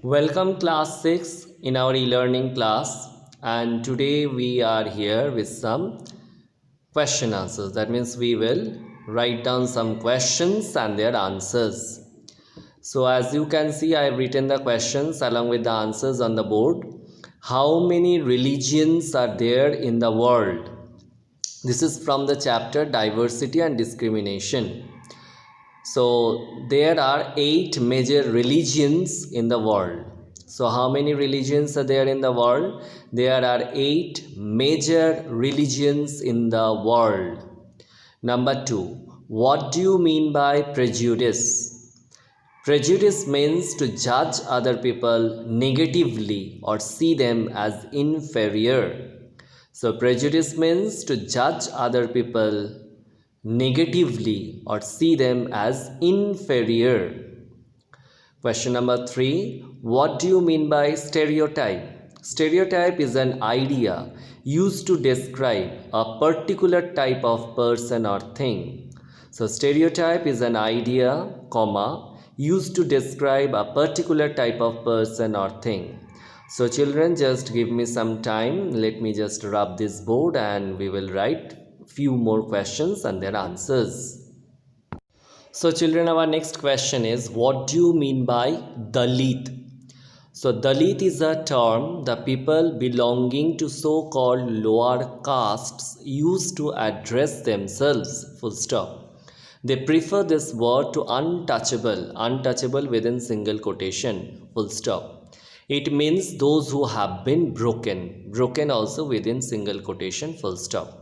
Welcome class 6 in our e-learning class, and today we are here with some question answers. That means we will write down some questions and their answers. So as you can see, I have written the questions along with the answers on the board. How many religions are there in the world? This is from the chapter Diversity and Discrimination. So there are 8 major religions in the world. So how many religions are there in the world? There are 8 major religions in the world. Number 2, what do you mean by prejudice? Prejudice means to judge other people negatively or see them as inferior. So prejudice means to judge other people negatively or see them as inferior. Question number 3, what do you mean by stereotype? Stereotype is an idea used to describe a particular type of person or thing. So stereotype is an idea, comma, used to describe a particular type of person or thing. So children, just give me some time. Let me just rub this board and we will write few more questions and their answers. So children, our next question is, what do you mean by Dalit? So Dalit is a term the people belonging to so-called lower castes use to address themselves, full stop. They prefer this word to untouchable, untouchable within single quotation, full stop. It means those who have been broken, broken also within single quotation, full stop.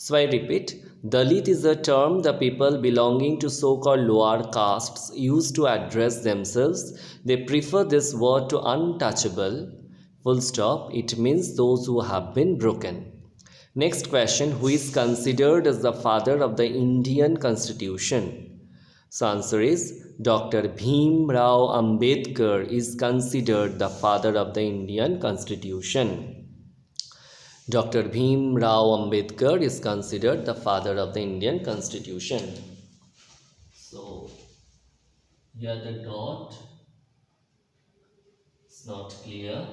So I repeat, Dalit is a term the people belonging to so-called lower castes use to address themselves. They prefer this word to untouchable, full stop. It means those who have been broken. Next question, who is considered as the father of the Indian Constitution? So answer is Dr. Bhim Rao Ambedkar is considered the father of the Indian Constitution. Dr. Bhim Rao Ambedkar is considered the father of the Indian Constitution. So, here the dot is not clear.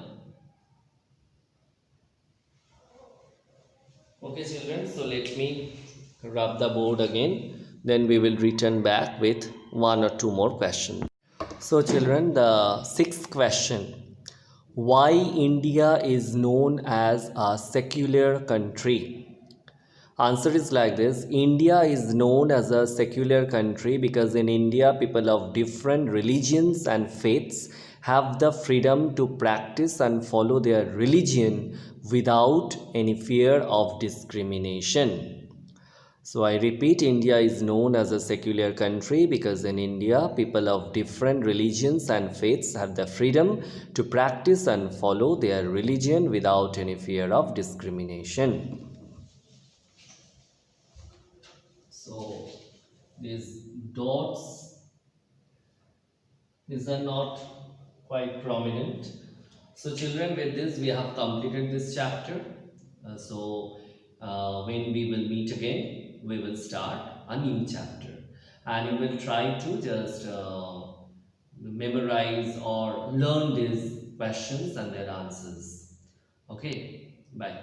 Okay children, so let me rub the board again. Then we will return back with 1 or 2 more questions. So children, the 6th question. Why India is known as a secular country? Answer is like this. India is known as a secular country because in India people of different religions and faiths have the freedom to practice and follow their religion without any fear of discrimination. So I repeat, India is known as a secular country because in India people of different religions and faiths have the freedom to practice and follow their religion without any fear of discrimination. So these dots, these are not quite prominent. So children, with this we have completed this chapter. When we will meet again, we will start a new chapter and you will try to just memorize or learn these questions and their answers. Okay, bye.